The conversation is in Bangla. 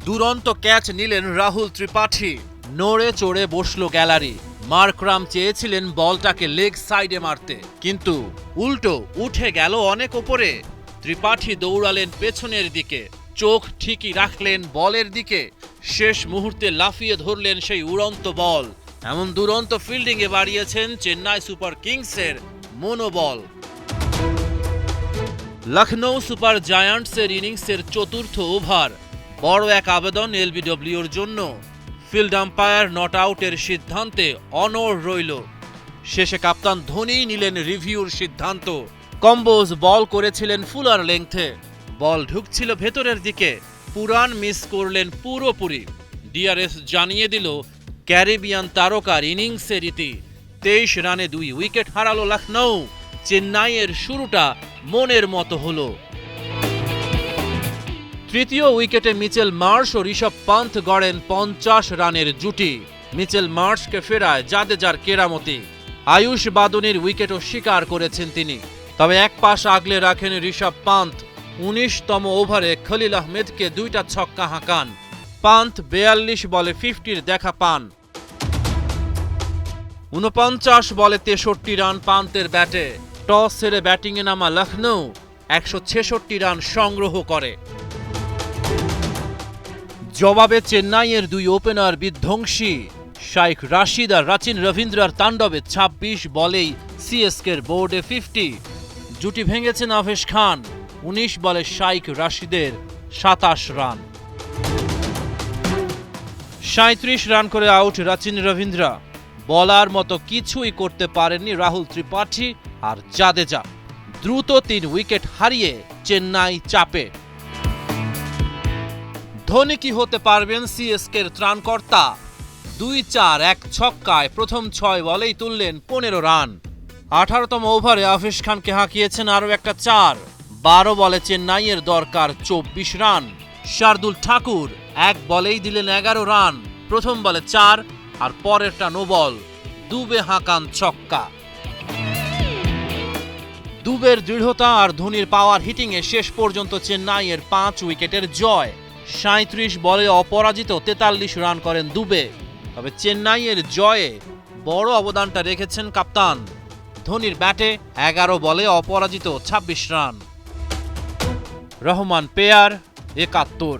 দুরন্ত ক্যাচ নিলেন রাহুল ত্রিপাঠী, নড়ে চড়ে বসল গ্যালারি। মার্করাম চেয়েছিলেন বলটাকে লেগ সাইডে মারতে, কিন্তু উল্টো উঠে গেল অনেক ওপরে। ত্রিপাঠী দৌড়ালেন পেছনের দিকে, চোখ ঠিকই রাখলেন বলের দিকে। শেষ মুহূর্তে লাফিয়ে ধরলেন সেই উড়ন্ত বল। এমন দুরন্ত ফিল্ডিংয়ে বাড়িয়েছেন চেন্নাই সুপার কিংসের মনোবল। লখনৌ সুপার জায়ান্টসের ইনিংসের চতুর্থ ওভার, বড় এক আবেদন এলবিডব্লিউর জন্য। ফিল্ড আম্পায়ার নট আউটের সিদ্ধান্তে অনড় রইল। শেষে কাপ্তান ধোনি নিলেন রিভিউর সিদ্ধান্ত। কম্বোজ বল করেছিলেন ফুলার লেংথে, বল ঢুকছিল ভেতরের দিকে, পুরান মিস করলেন পুরোপুরি। ডিআরএস জানিয়ে দিল ক্যারিবিয়ান তারকার ইনিংসের ইতি। 23 রানে 2 উইকেট হারালো লখনৌ। চেন্নাইয়ের শুরুটা মনের মতো হলো। তৃতীয় উইকেটে মিচেল মার্শ ও ঋষভ পান্থ গড়েন 50 রানের জুটি। মিচেল মার্শকে ফেরায় জাদেজার কেরামতি। আয়ুষ বাদুনির উইকেটও শিকার করেছেন তিনি। তবে এক পাশ আগলে রাখেন ঋষভ পান্থ। 19তম ওভারে খলিল আহমেদকে 2টা ছক্কা হাঁকান। পান্থ 42 বলে 50-র দেখা পান। 49 বলে 63 রান পান্থের ব্যাটে। টস হেরে ব্যাটিংয়ে নামা লখনৌ 166 রান সংগ্রহ করে। জবাবে চেন্নাইয়ের 2 ওপেনার বিধ্বংসী। শাইখ রাশিদ আর রাচিন রবীন্দ্রার তাণ্ডবে 26 বলেই সিএসকের বোর্ডে 50। জুটি ভেঙেছেন আভেশ খান। 19 বলে শাইখ রাশিদের 27 রান। 37 রান করে আউট রাচিন রবীন্দ্রা। বলার মতো কিছুই করতে পারেননি রাহুল ত্রিপাঠী আর জাদেজা। দ্রুত 3 উইকেট হারিয়ে চেন্নাই চাপে। ধোনি কি হতে পারবেন সিএসকের ত্রাণকর্তা? 2-4-1 ছক্কায় প্রথম 6 বলেই তুললেন 15 রান। 18তম ওভারে আভেশ খানকে হাঁকিয়েছেন আরও একটা 4। 12 বলে চেন্নাইয়ের দরকার 24 রান। শার্দুল ঠাকুর 1 বলেই দিলেন 11 রান। প্রথম বলে 4 আর পরেরটা নো বল। দুবে হাঁকান ছক্কা। দুবের দৃঢ়তা আর ধোনির পাওয়ার হিটিংয়ে শেষ পর্যন্ত চেন্নাইয়ের 5 উইকেটের জয়। 37 বলে অপরাজিত 43 রান করেন দুবে। তবে চেন্নাইয়ের জয়ে বড় অবদানটা রেখেছেন কাপ্তান। ধোনির ব্যাটে 11 বলে অপরাজিত 26 রান। রহমান পেয়ার 71।